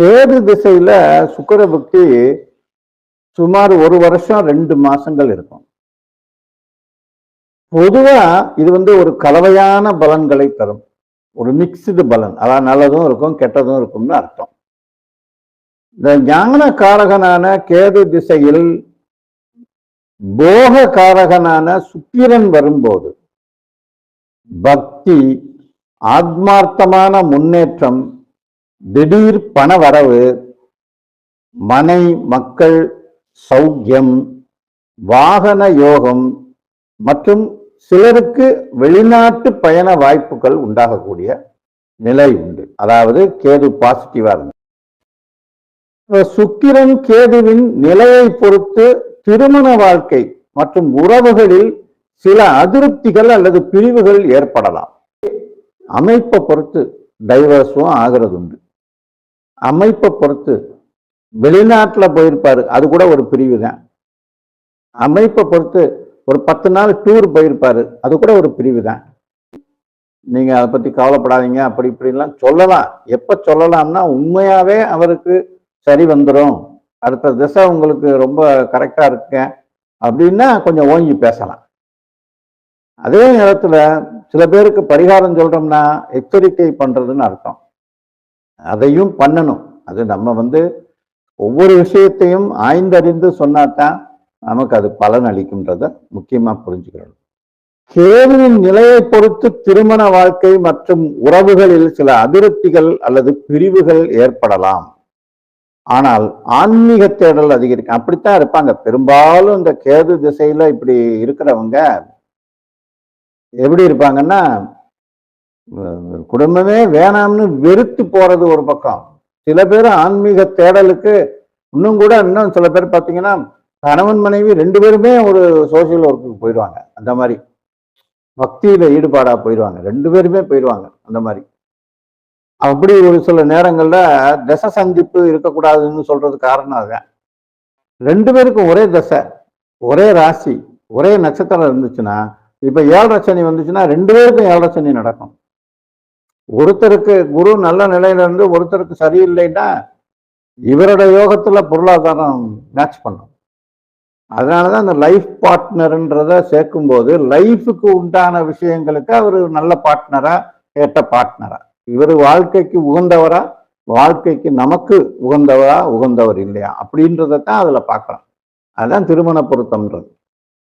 கேது திசையில சுக்கிர புக்தி சுமார் 1 வருஷம் 2 மாசங்கள் இருக்கும். பொதுவா இது ஒரு கலவையான பலன்களை தரும். ஒரு மிக்ஸ்டு பலன். அதாவது நல்லதும் இருக்கும், கெட்டதும் இருக்கும்னு அர்த்தம். இந்த ஞான காரகனான கேது திசையில் போக காரகனான சுக்கிரன் வரும்போது பக்தி, ஆத்மார்த்தமான முன்னேற்றம், திடீர் பண வரவு, மனை மக்கள் சௌக்கியம், வாகன யோகம் மற்றும் சிலருக்கு வெளிநாட்டு பயண வாய்ப்புகள் உண்டாகக்கூடிய நிலை உண்டு. அதாவது கேது பாசிட்டிவா இருந்து சுக்கிரன் கேதுவின் நிலையை பொறுத்து திருமண வாழ்க்கை மற்றும் உறவுகளில் சில அதிருப்திகள் அல்லது பிரிவுகள் ஏற்படலாம். அமைப்பை பொறுத்து டைவர்ஸும் ஆகிறது உண்டு. அமைப்பை பொறுத்து வெளிநாட்டில் போயிருப்பாரு, அது கூட ஒரு பிரிவு தான். அமைப்பை பொறுத்து ஒரு 10 நாள் டூர் போயிருப்பாரு, அது கூட ஒரு பிரிவு தான். நீங்க அதை பத்தி கவலைப்படாதீங்க அப்படி இப்படிலாம் சொல்லலாம். எப்ப சொல்லலாம்னா உண்மையாவே அவருக்கு சரி வந்துடும், அடுத்த திசை உங்களுக்கு ரொம்ப கரெக்டா இருக்கேன் அப்படின்னா கொஞ்சம் ஓங்கி பேசலாம். அதே நேரத்துல சில பேருக்கு பரிகாரம் சொல்றோம்னா எச்சரிக்கை பண்றதுன்னு அர்த்தம். அதையும் பண்ணணும். அது நம்ம ஒவ்வொரு விஷயத்தையும் ஆய்ந்தறிந்து சொன்னாதான் நமக்கு அது பலன் அளிக்கின்றத முக்கியமா புரிஞ்சுக்கிறோம். கேதுவின் நிலையை பொறுத்து திருமண வாழ்க்கை மற்றும் உறவுகளில் சில அதிருப்திகள் அல்லது பிரிவுகள் ஏற்படலாம். ஆனால் ஆன்மீக தேடல் அதிகரிக்கும். அப்படித்தான் இருப்பாங்க பெரும்பாலும். இந்த கேது திசையில இப்படி இருக்கிறவங்க எப்படி இருப்பாங்கன்னா, குடும்பமே வேணாம்னு வெறுத்து போறது ஒரு பக்கம். சில பேர் ஆன்மீக தேடலுக்கு இன்னும் சில பேர் பார்த்தீங்கன்னா கணவன் மனைவி 2 பேருமே ஒரு சோசியல் ஒர்க்குக்கு போயிடுவாங்க. அந்த மாதிரி பக்தியில ஈடுபாடா போயிடுவாங்க. 2 பேருமே போயிடுவாங்க அந்த மாதிரி. அப்படி ஒரு சில நேரங்கள்ல தசை சந்திப்பு இருக்கக்கூடாதுன்னு சொல்றது காரணம் அதுதான். 2 பேருக்கும் ஒரே தசை, ஒரே ராசி, ஒரே நட்சத்திரம் இருந்துச்சுன்னா, இப்ப 7 சனி வந்துச்சுன்னா 2 பேருக்கும் 7 சனி நடக்கும். ஒருத்தருக்கு குரு நல்ல நிலையில இருந்து ஒருத்தருக்கு சரியில்லைன்னா இவரோட யோகத்துல பொருளாதாரம் மேட்ச் பண்ணும். அதனாலதான் அந்த லைஃப் பார்ட்னர்ன்றத சேர்க்கும் போது லைஃபுக்கு உண்டான விஷயங்களுக்கு அவர் நல்ல பார்ட்னரா, ஏற்ற பார்ட்னரா, இவர் வாழ்க்கைக்கு உகந்தவரா, வாழ்க்கைக்கு நமக்கு உகந்தவரா, உகந்தவர் இல்லையா அப்படின்றதான் அதுல பார்க்கலாம். அதுதான் திருமண பொருத்தம்ன்றது.